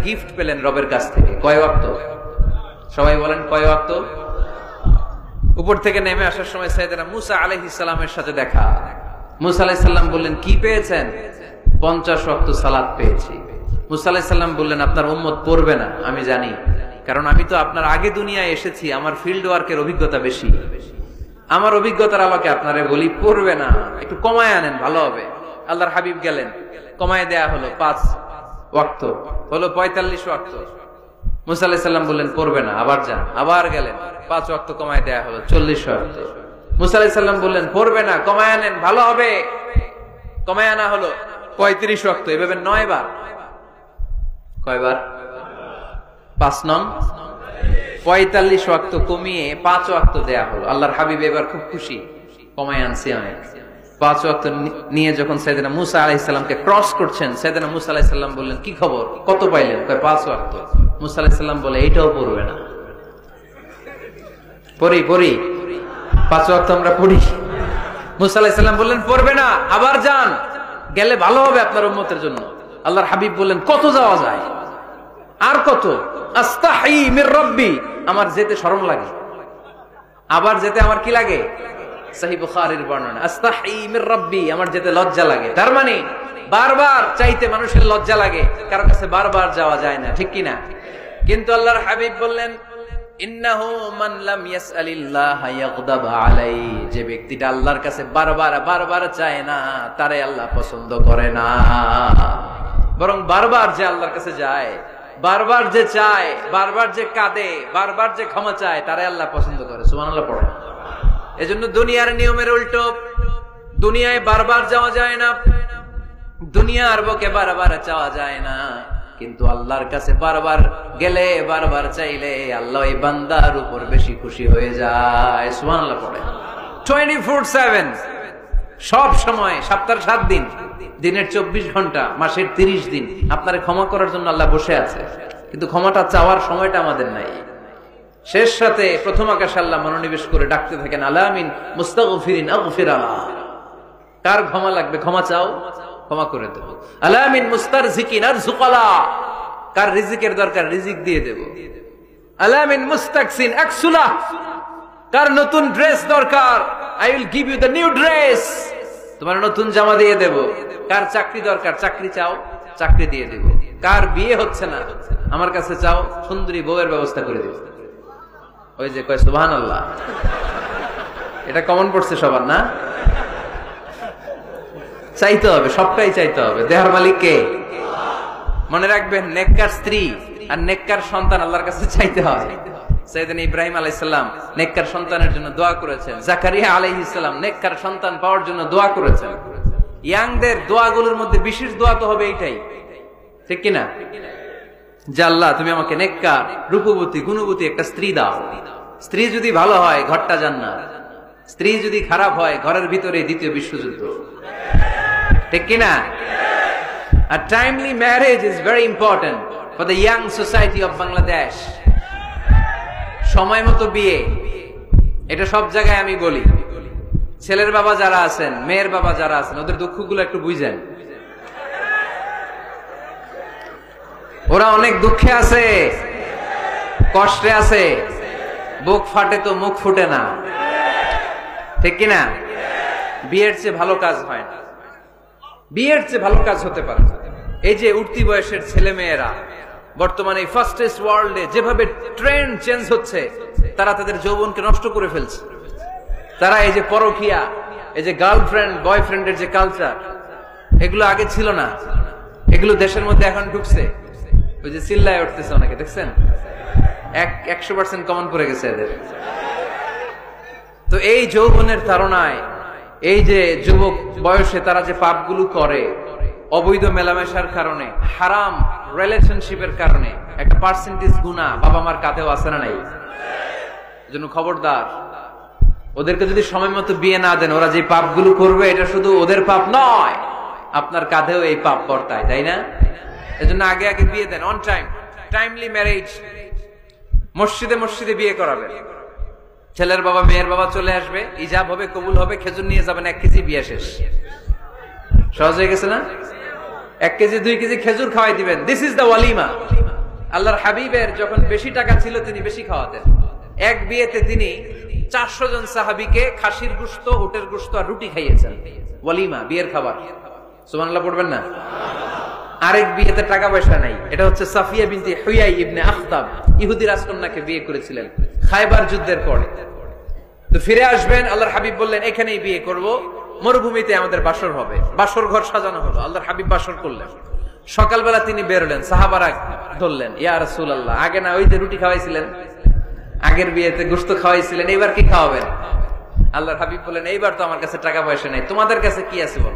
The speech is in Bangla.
গিফট পেলেন রবের কাছ থেকে। কয় ওয়াক্ত? সবাই বলেন কয় ওয়াক্ত? উপর থেকে নেমে আসার সময় সাইয়েদনা মুসা আলাইহিস সালামের সাথে দেখা। মুসা আলাইহিস সালাম বললেন, কি পেয়েছেন? 50 ওয়াক্ত সালাত পেয়েছি। মুসা আলাইহিস সালাম বললেন, আপনার উম্মত পড়বে না, আমি জানি, কারণ আমি তো আপনার আগে দুনিয়ায় এসেছি, আমার ফিল্ড ওয়ার্কের অভিজ্ঞতা বেশি, আমার অভিজ্ঞতার আলোকে আপনারে বলি পড়বে না, একটু কমায় আনেন ভালো হবে। আল্লাহর হাবিব গেলেন, কমায় দেয়া হলো 5 ওয়াক্ত, হলো 45 ওয়াক্ত। মুসা আলাইহিস সালাম বললেন পড়বে না, আবার যান, আবার গেলেন, 5 ওয়াক্ত কমায় দেয়া হলো 40 ওয়াক্ত। মুসা আলাইহিস সালাম বললেন পড়বে না, কমায় আনেন ভালো হবে, কমায় আনা হলো 35 ওয়াক্ত। এভাবে 9 বার। কয়বার? 5 নং 45 ওয়াক্ত কমিয়ে 5 ওয়াক্ত দেয়া হলো। আল্লাহর হাবিব এবার খুব খুশি, কমায় আনছি অনেক। 5 ওয়াক্ত নিয়ে যখন সাইয়েদনা মুসা আলাইহিস সালামকে ক্রস করছেন, সাইয়েদনা মুসা আলাইহিস সালাম বললেন, কি খবর, কত পাইলেন? কয় 5 ওয়াক্ত। মুসা আলাইহিস সালাম বলে, এইটাও পড়বে না। পড়ি 5 ওয়াক্ত আমরা পড়ি। মুসা আলাইহিস সালাম বললেন পড়বে না, আবার যান, গেলে ভালো হবে আপনার উম্মতের জন্য। আল্লাহর হাবিব বললেন, কত যাওয়া যায়? আর কত? আস্তাহি মির রাব্বি, আমার যেতে শরম লাগে, আবার যেতে আমার কি লাগে? সহিহ বুখারীর বর্ণনা, আস্তাহি মির রাব্বি, আমার যেতে লজ্জা লাগে। তার মানে বারবার চাইতে মানুষের লজ্জা লাগে, কারো কাছে বারবার যাওয়া যায় না, ঠিক কি না? কিন্তু আল্লাহর হাবিব বললেন, ইন্নাহু মান লাম ইয়াসআলিল্লাহ ইয়াগদাব আলাইহি, যে ব্যক্তিটা আল্লাহর কাছে বারবার চায় না, তারে আল্লাহ পছন্দ করে না। বরং বারবার যে আল্লাহর কাছে যায়, বারবার যে চায়, বারবার যে কাঁদে, বারবার যে ক্ষমা চায়, তারে আল্লাহ পছন্দ করে। সুবহানাল্লাহ পড়ে। এজন্য দুনিয়ার নিয়মের উল্টো, দুনিয়ায় বারবার যাওয়া যায় না, দুনিয়ার বুকে বারবার চাওয়া যায় না, কিন্তু আল্লাহর কাছে বারবার গেলে, বারবার চাইলে আল্লাহ এই বান্দার উপর বেশি খুশি হয়ে যায়। সুবহানাল্লাহ পড়ে। 24/7, সব সময়, সপ্তাহের 7 দিন, দিনের 24 ঘন্টা, মাসের 30 দিন আপনারে ক্ষমা করার জন্য আল্লাহ বসে আছে, কিন্তু ক্ষমাটা চাওয়ার সময়টা আমাদের নাই। শেষ রাতে প্রথম আকাশে আল্লাহ মনোনিবেশ করে ডাকতে থাকেন, আলামিন মুস্তাগফিরিন আগফির আলাহ, কার ক্ষমা লাগবে ক্ষমা চাও, ক্ষমা করে দেব। আলামিন মুস্তারজিকিন আরজুকালা, কার রিজিকের দরকার রিজিক দিয়ে দেব। আলামিন মুস্তাকসিন আকসুলা, কার নতুন ড্রেস দরকার, I will give you the new dress, তোমার নতুন জামা দিয়ে দেব। কার চাকরি দরকার, চাকরি চাও, চাকরি দিয়ে দেব। কার বিয়ে হচ্ছে না, আমার কাছে চাও, সুন্দরী বউয়ের ব্যবস্থা করে দেব। ওই যে কয় সুবহানাল্লাহ, এটা কমন পড়ছে সবার না? চাইতে হবে, সবটাই চাইতে হবে। দেহার মালিক কে? মনে রাখবেন, নেককার স্ত্রী আর নেককার সন্তান আল্লাহর কাছে চাইতে হয়। সাইয়েদনা ইব্রাহিম আলাইহিস সালাম নেককার সন্তানের জন্য দোয়া করেছেন, জাকারিয়া আলাইহিস সালাম নেককার সন্তান পাওয়ার জন্য দোয়া করেছেন। ইয়াংদের দোয়াগুলোর মধ্যে বিশেষ দোয়া তো হবে এইটাই, ঠিক কি না? যে আল্লাহ তুমি আমাকে নেককার, রূপবতী, গুণবতী একটা স্ত্রী দাও। স্ত্রী যদি ভালো হয় ঘরটা জান্নাত, স্ত্রী যদি খারাপ হয় ঘরের ভিতরে দ্বিতীয় বিশ্বযুদ্ধ, ঠিক কি না? A timely marriage is very important for the young society of Bangladesh. সময় মতো বিয়ে, এটা সব জায়গায় আমি বলি। ছেলের বাবা যারা আছেন, মেয়ের বাবা যারা আছেন, ওদের দুঃখগুলো একটু বুঝেন। ওরা অনেক দুঃখে আছে, কষ্টে আছে, বুক ফাটে তো মুখ ফুটে না, ঠিক কিনা? বিয়ের চেয়ে ভালো কাজ হয় না, বিয়ের চেয়ে ভালো কাজ হতে পারে। এই যে উঠতি বয়সের ছেলে মেয়েরা বর্তমানে ফাস্টেস্ট ওয়ার্ল্ডে যেভাবে ট্রেন্ড চেঞ্জ হচ্ছে, তারা তাদের যৌবনকে নষ্ট করে ফেলছে। তারা এই যে পরকীয়া, এই যে গার্লফ্রেন্ড বয়ফ্রেন্ডের যে কালচার, এগুলো আগে ছিল না, এগুলো দেশের মধ্যে এখন ঢুকছে। ওই যে চিল্লায় উঠতেছে অনেকে, দেখছেন? 100% কমন পড়ে গেছে এদের। তো এই যৌবনের তাড়নায়, এই যে যুবক বয়সে তারা যে পাপগুলো করে, অবৈধ মেলামেশার কারণে, হারাম রিলেশনশিপের কারণে একটা পার্সেন্টেজ গুনাহ বাবা মার কাঁধেও আছে না নাই? এজন্য খবরদার, ওদেরকে যদি সময় মতো বিয়ে না দেন, ওরা যে পাপগুলো করবে এটা শুধু ওদের পাপ নয়, আপনার কাঁধেও এই পাপ বর্তায়, তাই না? এজন্য আগে আগে বিয়ে দেন, অন টাইম, টাইমলি ম্যারেজ। মসজিদে মসজিদে বিয়ে করাবেন, ছেলের বাবা মেয়ের বাবা চলে আসবে, ইজাব হবে, কবুল হবে, খেজুর নিয়ে যাবেন, 1 কেজি, বিয়ে শেষ। সহজ হয়ে গেছে না? 1 কেজি 2 কেজি খেজুর খাওয়াই দিবেন, দিস ইজ দ্য ওয়ালিমা। আল্লাহর হাবিবের যখন বেশি টাকা ছিল তিনি বেশি খাওয়াতেন। এক বিয়েতে তিনি 400 জন সাহাবীকে খাসির গোশত, উটের গোশত আর রুটি খাইয়েছেন। ওয়ালিমা, বিয়ের খাবার। সুবহানাল্লাহ পড়বেন না? আরেক বিয়েতে টাকা পয়সা নাই। এটা হচ্ছে সাফিয়া বিনতে হুয়াই ইবনে আখতাব, ইহুদি রাজকন্যাকে বিয়ে করেছিলেন খায়বার যুদ্ধের পরে। তো ফিরে আসবেন, আল্লাহর হাবিব বললেন এখানেই বিয়ে করব, মরুভূমিতে আমাদের বাসর হবে। বাসর ঘর সাজানো হলো, আল্লাহর হাবিব বাসর করলেন। সকালবেলা তিনি বেরোলেন, সাহাবারা ধরলেন, ইয়া রাসূলুল্লাহ, আগে না ওই যে রুটি খাওয়াইছিলেন, আগের বিয়েতে গোশত খাওয়াইছিলেন, এইবার কি খাওয়াবেন? আল্লাহর হাবিব বললেন এইবার তো আমার কাছে টাকা পয়সা নেই, তোমাদের কাছে কি আছে বল?